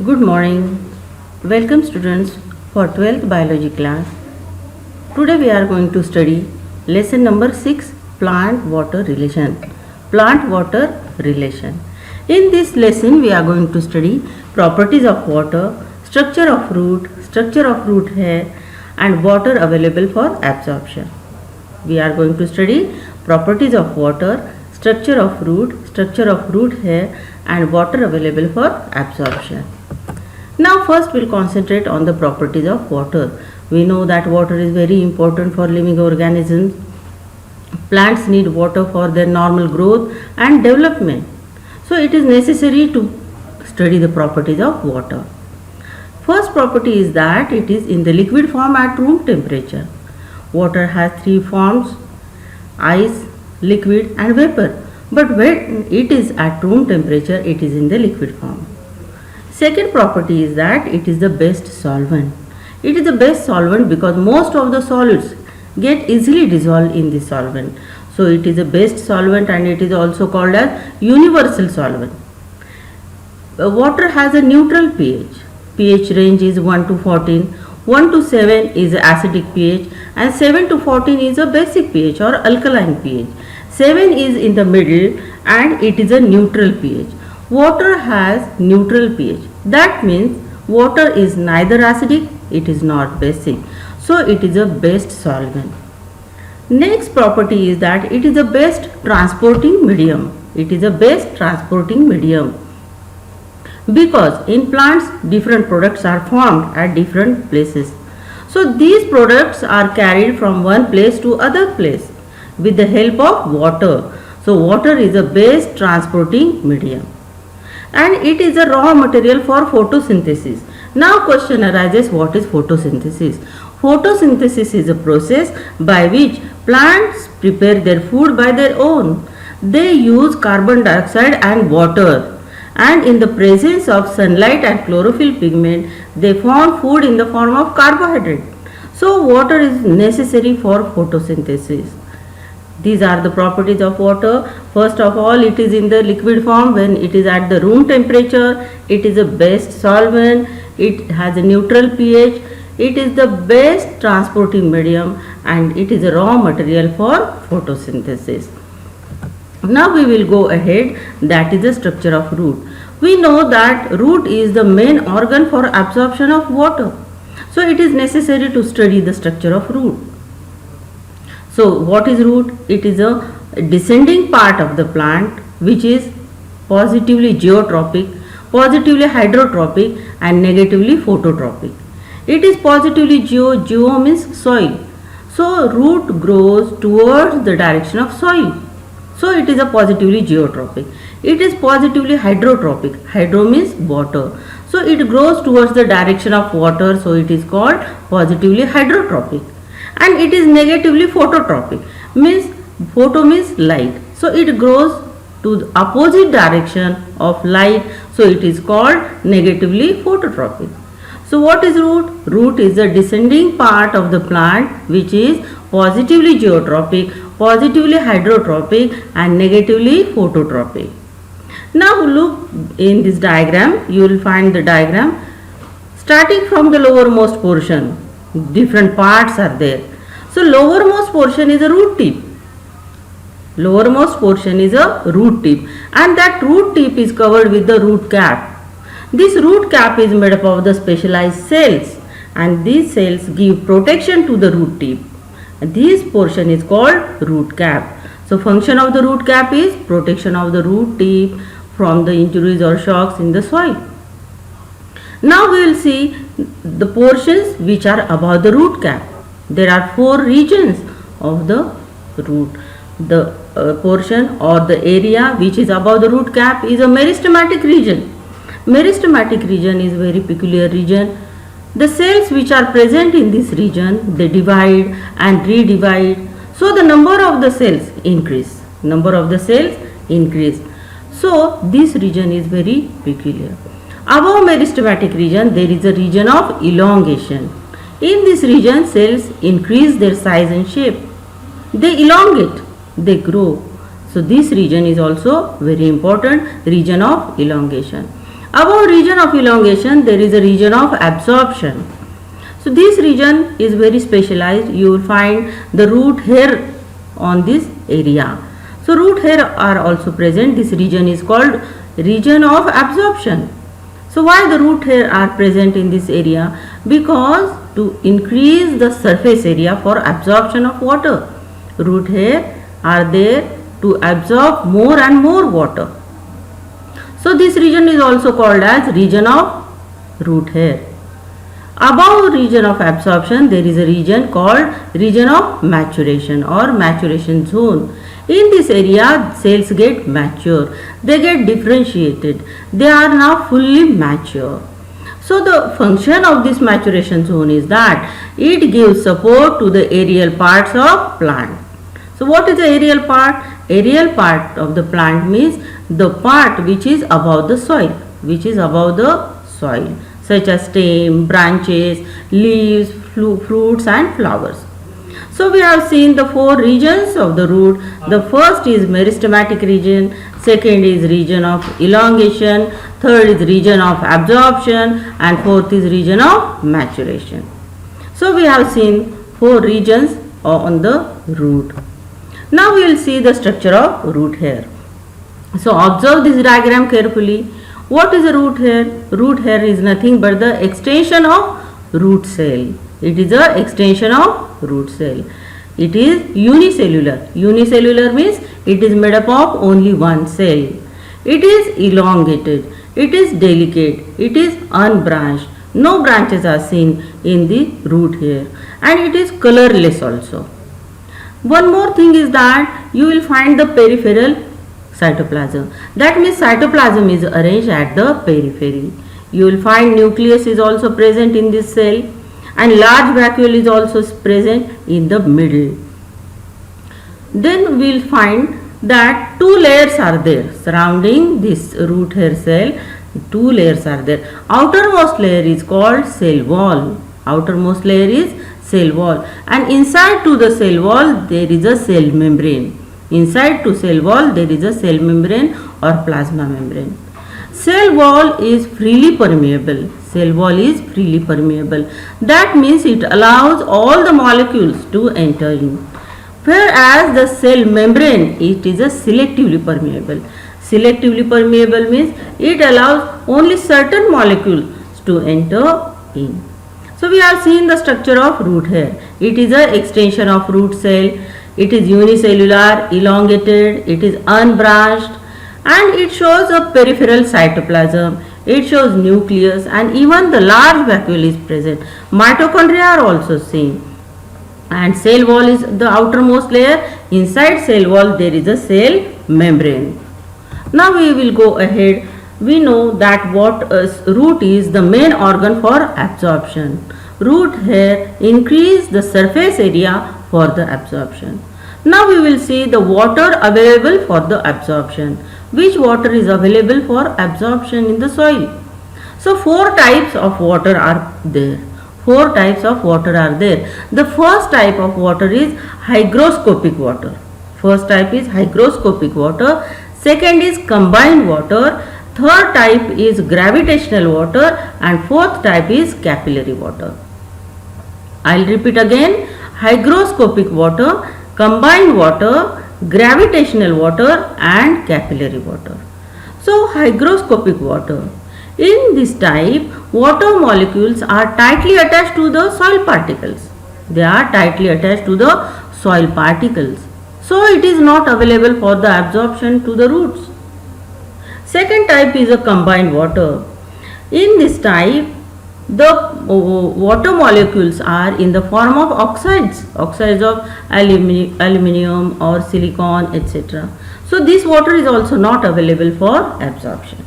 Good morning. Welcome students for 12th biology class. Today we are going to study lesson number 6, plant water relation. Plant water relation. In this lesson we are going to study properties of water, structure of root hair and water available for absorption. We are going to study properties of water, structure of root hair and water available for absorption. Now first we'll concentrate on the properties of water. We know that water is very important for living organisms. Plants need water for their normal growth and development. So it is necessary to study the properties of water. First property is that it is in the liquid form at room temperature. Water has three forms: ice, liquid and vapor. But when it is at room temperature, it is in the liquid form. Second property is that it is the best solvent. It is the best solvent because most of the solids get easily dissolved in this solvent. So it is the best solvent and it is also called as universal solvent. Water has a neutral pH. pH range is 1 to 14. 1 to 7 is acidic pH and 7 to 14 is a basic pH or alkaline pH. 7 is in the middle and it is a neutral pH. Water has neutral pH. That means water is neither acidic, it is not basic. So it is a best solvent. Next property is that it is the best transporting medium. It is the best transporting medium. Because in plants different products are formed at different places. So these products are carried from one place to other place with the help of water. So water is the best transporting medium. And it is a raw material for photosynthesis. Now question arises, what is photosynthesis? Photosynthesis is a process by which plants prepare their food by their own. They use carbon dioxide and water, and in the presence of sunlight and chlorophyll pigment they form food in the form of carbohydrate. So water is necessary for photosynthesis. These are the properties of water. First of all, it is in the liquid form. When it is at the room temperature, it is the best solvent. It has a neutral pH. It is the best transporting medium and it is a raw material for photosynthesis. Now we will go ahead, that is the structure of root. We know that root is the main organ for absorption of water. So it is necessary to study the structure of root. So what is root? It is a descending part of the plant which is positively geotropic, positively hydrotropic and negatively phototropic. It is positively geo means soil. So root grows towards the direction of soil. So it is a positively geotropic. It is positively hydrotropic. Hydro means water. So it grows towards the direction of water. So it is called positively hydrotropic. And it is negatively phototropic. Means photo means light. So it grows to the opposite direction of light. So it is called negatively phototropic. So what is root? Root is the descending part of the plant which is positively geotropic, positively hydrotropic and negatively phototropic. Now look in this diagram, you will find the diagram. Starting from the lowermost portion, different parts are there. So lowermost portion is a root tip. Lowermost portion is a root tip and that root tip is covered with the root cap. This root cap is made up of the specialized cells and these cells give protection to the root tip. This portion is called root cap. So function of the root cap is protection of the root tip from the injuries or shocks in the soil. Now we will see the portions which are above the root cap. There are four regions of the root. The portion or the area which is above the root cap is a meristematic region. Meristematic region is very peculiar region. The cells which are present in this region, they divide and redivide. So the number of the cells increase. Number of the cells increase. So this region is very peculiar. Above meristematic region, there is a region of elongation. In this region, cells increase their size and shape. They elongate, they grow. So this region is also very important, region of elongation. Above region of elongation, there is a region of absorption. So this region is very specialized. You will find the root hair on this area. So root hair are also present. This region is called region of absorption. So why the root hair are present in this area? Because to increase the surface area for absorption of water. Root hair are there to absorb more and more water. So this region is also called as region of root hair. Above region of absorption, there is a region called region of maturation or maturation zone. In this area, cells get mature, they get differentiated, they are now fully mature. So the function of this maturation zone is that it gives support to the aerial parts of plant. So what is the aerial part? Aerial part of the plant means the part which is above the soil, such as stem, branches, leaves, fruits and flowers. So we have seen the four regions of the root. The first is meristematic region, second is region of elongation, third is region of absorption and fourth is region of maturation. So we have seen four regions on the root. Now we will see the structure of root hair. So observe this diagram carefully. What is a root hair? Root hair is nothing but the extension of root cell. It is a extension of root cell. It is unicellular. Unicellular means it is made up of only one cell. It is elongated. It is delicate. It is unbranched. No branches are seen in the root hair and it is colorless also. One more thing is that you will find the peripheral cytoplasm. That means cytoplasm is arranged at the periphery. You will find nucleus is also present in this cell and large vacuole is also present in the middle. Then we will find that two layers are there surrounding this root hair cell. Two layers are there. Outermost layer is called cell wall. Outermost layer is cell wall and inside to the cell wall there is a cell membrane. Inside to cell wall there is a cell membrane or plasma membrane. Cell wall is freely permeable. Cell wall is freely permeable. That means it allows all the molecules to enter in. Whereas the cell membrane, it is a selectively permeable. Selectively permeable means it allows only certain molecules to enter in. So we have seen the structure of root hair. It is an extension of root cell. It is unicellular, elongated, it is unbranched and it shows a peripheral cytoplasm. It shows nucleus and even the large vacuole is present. Mitochondria are also seen. And cell wall is the outermost layer. Inside cell wall there is a cell membrane. Now we will go ahead. We know that root is the main organ for absorption. Root hair increase the surface area for the absorption. Now we will see the water available for the absorption. Which water is available for absorption in the soil? So four types of water are there. Four types of water are there. The first type of water is hygroscopic water. First type is hygroscopic water. Second is combined water. Third type is gravitational water and fourth type is capillary water. I'll repeat again. Hygroscopic water, combined water, gravitational water and capillary water. So hygroscopic water. In this type, water molecules are tightly attached to the soil particles. They are tightly attached to the soil particles. So it is not available for the absorption to the roots. Second type is a combined water. In this type, the water molecules are in the form of oxides of aluminium or silicon, etc. So this water is also not available for absorption.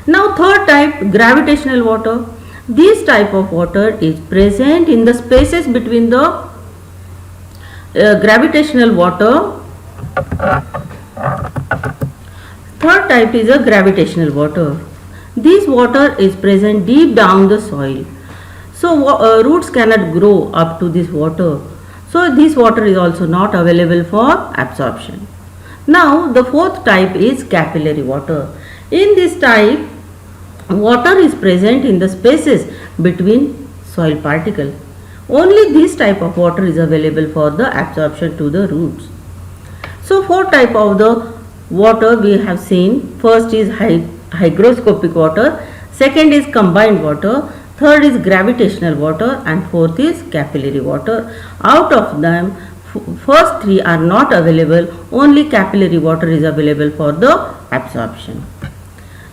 Now third type, gravitational water. This type of water is present in the spaces between the gravitational water. Third type is a gravitational water. This water is present deep down the soil. So roots cannot grow up to this water. So this water is also not available for absorption. Now the fourth type is capillary water. In this type, water is present in the spaces between soil particles. Only this type of water is available for the absorption to the roots. So four type of the water we have seen. First is hygroscopic water, second is combined water, third is gravitational water, and fourth is capillary water. Out of them, first three are not available, only capillary water is available for the absorption.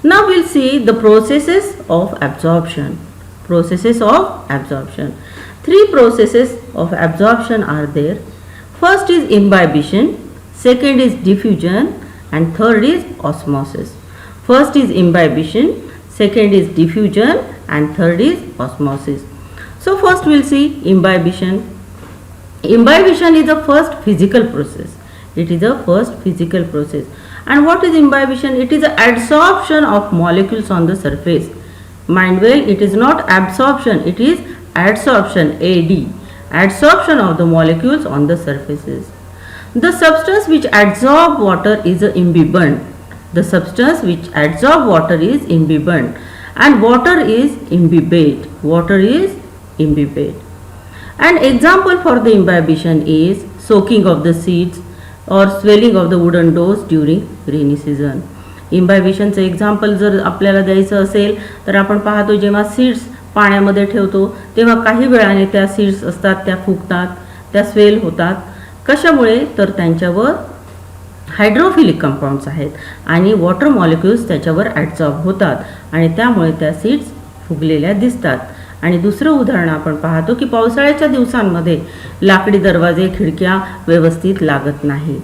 Now we'll see the processes of absorption. Processes of absorption. Three processes of absorption are there. First is imbibition, second is diffusion, and third is osmosis. First is imbibition, second is diffusion, and third is osmosis. So first we'll see imbibition. Imbibition is the first physical process. It is the first physical process. And what is imbibition? It is the adsorption of molecules on the surface. Mind well, it is not absorption, it is adsorption, AD. Adsorption of the molecules on the surfaces. The substance which adsorb water is a imbibant. The substance which adsorb water is imbibant, and water is imbibate. Water is imbibate. An example for the imbibition is soaking of the seeds or swelling of the wooden doors during rainy season. इम्बायबिशनचं example जर आपल्याला द्यायचं असेल तर आपण पाहतो जेव्हा seeds पाण्यामध्ये ठेवतो तेव्हा काही वेळाने त्या सीड्स असतात त्या फुगतात, त्या स्वेल होतात. कशामुळे? तर त्यांच्यावर हायड्रोफिलिक कंपाऊंड्स आहेत आणि वॉटर मॉलिक्युल्स त्याच्यावर ॲडसॉर्ब होतात आणि त्यामुळे त्या सीड्स फुगलेल्या दिसतात. आणि दुसरं उदाहरण आपण पाहतो की पावसाळ्याच्या दिवसांमध्ये लाकडी दरवाजे खिडक्या व्यवस्थित लागत नाही.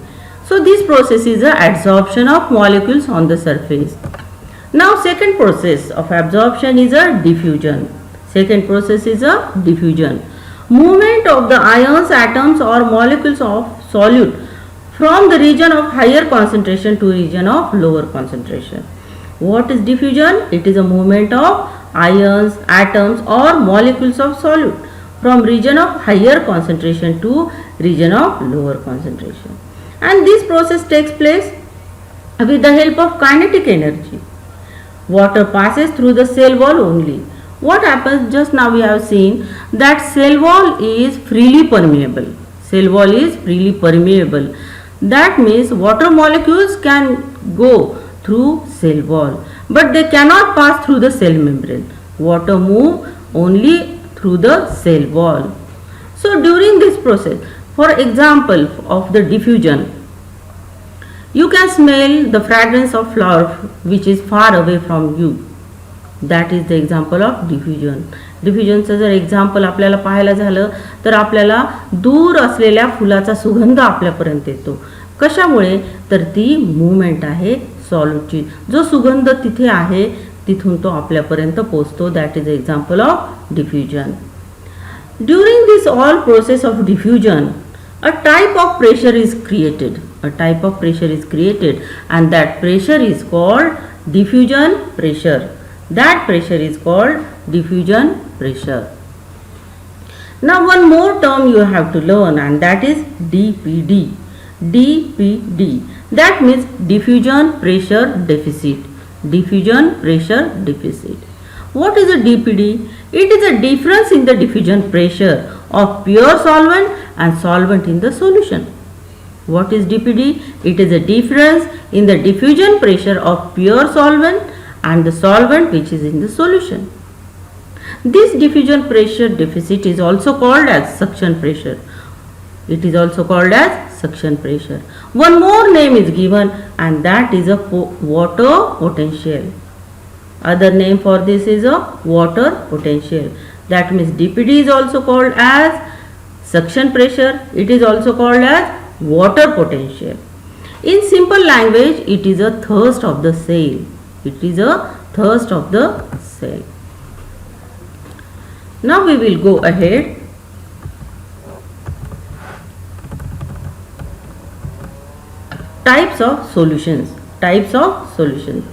So this process is the adsorption of molecules on the surface. Now second process of absorption is a diffusion. Second process is a diffusion. Movement of the ions, atoms or molecules of solute from the region of higher concentration to region of lower concentration. What is diffusion? It is a movement of ions, atoms or molecules of solute from region of higher concentration to region of lower concentration. And this process takes place with the help of kinetic energy. Water passes through the cell wall only. What happens? Just now we have seen that cell wall is freely permeable. Cell wall is freely permeable. That means water molecules can go through cell wall, but they cannot pass through the cell membrane. Water move only through the cell wall. So during this process, for example of the diffusion, you can smell the fragrance of flower which is far away from you. That is the example of diffusion. डिफ्युजनचं जर example आपल्याला पाहायला झालं तर आपल्याला दूर असलेल्या फुलाचा सुगंध आपल्यापर्यंत येतो. कशामुळे? तर ती मूवमेंट आहे सॉल्यूटची. जो सुगंध तिथे आहे तिथून तो आपल्यापर्यंत पोहोचतो. That is example of diffusion. During this all process of diffusion, a type of pressure is created. A type of pressure is created and that pressure is called diffusion pressure. That pressure is called diffusion pressure. Now one more term you have to learn and that is DPD. DPD. That means diffusion pressure deficit. Diffusion pressure deficit. What is a DPD? It is a difference in the diffusion pressure of pure solvent and solvent in the solution. What is DPD? It is a difference in the diffusion pressure of pure solvent and the solvent which is in the solution. This diffusion pressure deficit is also called as suction pressure. It is also called as suction pressure. One more name is given and that is a water potential. Other name for this is a water potential. That means DPD is also called as suction pressure. It is also called as water potential. In simple language, it is a thirst of the cell. It is a thirst of the cell. Now we will go ahead. Types of solutions. Types of solutions.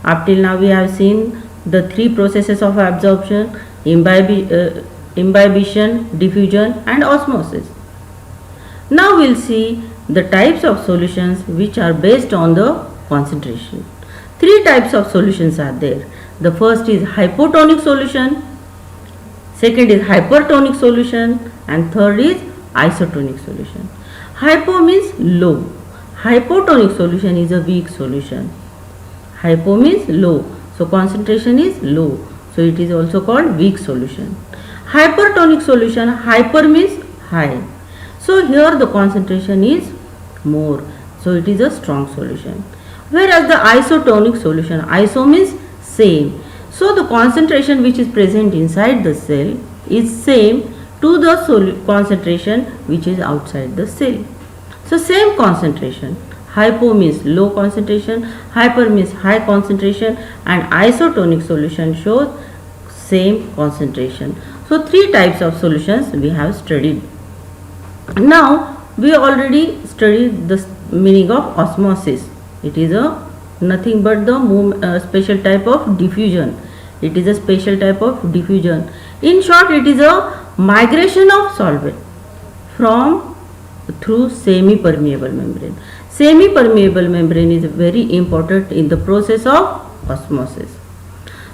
Up till now we have seen the three processes of absorption: imbibition, diffusion and osmosis. Now we will see the types of solutions which are based on the concentration. Three types of solutions are there. The first is hypotonic solution, second is hypertonic solution, and third is isotonic solution. Hypo means low. Hypotonic solution is a weak solution. Hypo means low, so concentration is low, so it is also called weak solution. Hypertonic solution, hyper means high, so here the concentration is more, so it is a strong solution. Whereas the isotonic solution, iso means same, so the concentration which is present inside the cell is same to the concentration which is outside the cell. So same concentration. Hypo means low concentration, hyper means high concentration, and isotonic solution shows same concentration. So three types of solutions we have studied. Now we already studied the meaning of osmosis. It is a nothing but the special type of diffusion. It is a special type of diffusion. In short, it is a migration of solvent through semi-permeable membrane. Semi-permeable membrane is very important in the process of osmosis.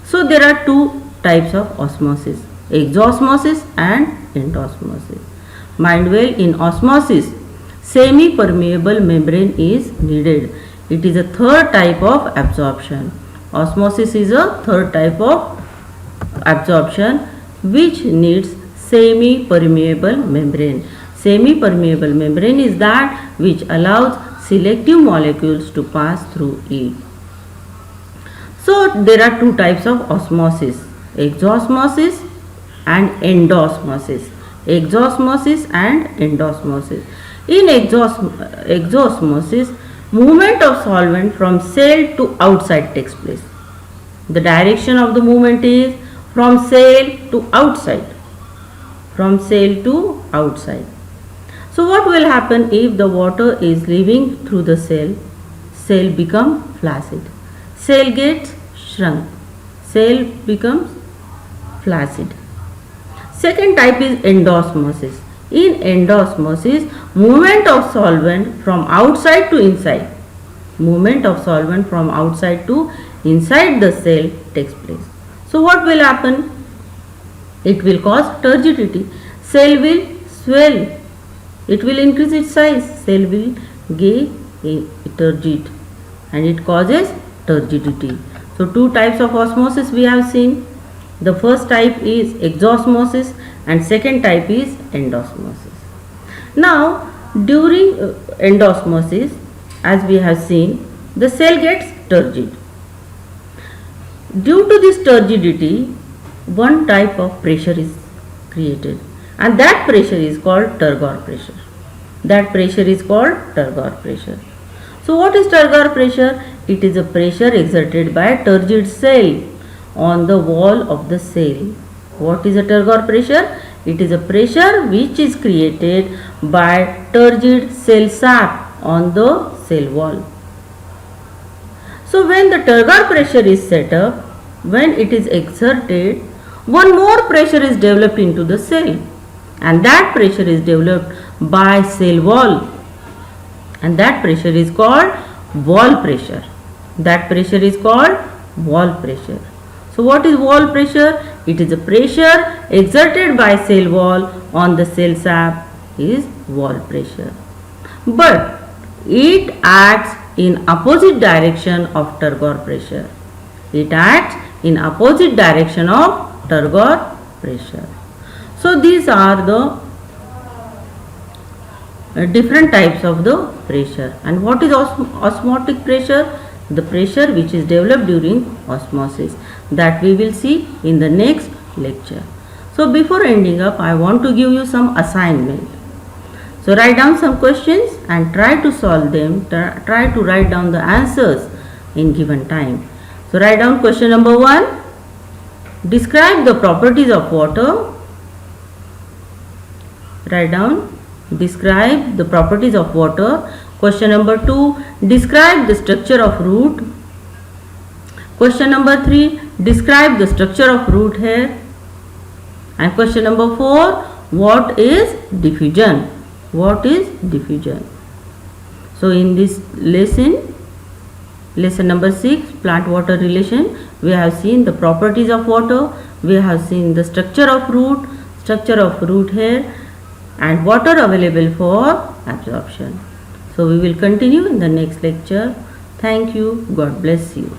So there are two types of osmosis, exosmosis and endosmosis. Mind well, in osmosis, semi-permeable membrane is needed. It is a third type of absorption. Osmosis is a third type of absorption which needs semi-permeable membrane. Semi-permeable membrane is that which allows selective molecules to pass through it. So there are two types of osmosis, exosmosis and endosmosis. Exosmosis and endosmosis. In exosmosis, movement of solvent from cell to outside takes place. The direction of the movement is from cell to outside. From cell to outside. So what will happen if the water is leaving through the cell? Cell become flaccid. Cell gets shrunk. Cell becomes flaccid. Second type is endosmosis. In endosmosis, movement of solvent from outside to inside. Movement of solvent from outside to inside the cell takes place. So what will happen? It will cause turgidity. Cell will swell. It will increase its size. Cell will get turgid and it causes turgidity. So two types of osmosis we have seen. The first type is exosmosis and second type is endosmosis. Now during endosmosis, as we have seen, the cell gets turgid. Due to this turgidity, one type of pressure is created and that pressure is called turgor pressure. That pressure is called turgor pressure. So what is turgor pressure? It is a pressure exerted by a turgid cell on the wall of the cell. What is a turgor pressure? It is a pressure which is created by turgid cell sap on the cell wall. So when the turgor pressure is set up, when it is exerted, one more pressure is developed into the cell and that pressure is developed by cell wall and that pressure is called wall pressure. That pressure is called wall pressure. So what is wall pressure? It is a pressure exerted by cell wall on the cell sap is wall pressure. But it acts in opposite direction of turgor pressure. It acts in opposite direction of turgor pressure. So these are the different types of the pressure. And what is osmotic pressure? The pressure which is developed during osmosis, that we will see in the next lecture. So before ending up, I want to give you some assignment. So write down some questions and try to solve them. Try to write down the answers in given time. So write down question number 1. Describe the properties of water. Write down, describe the properties of water. Question number 2. Describe the structure of root. Question number 3. Describe the structure of root hair. And question number 4. What is diffusion? What is diffusion? So in this lesson, lesson number 6, plant water relation. We have seen the properties of water, we have seen the structure of root hair, and water available for absorption. So we will continue in the next lecture. Thank you. God bless you.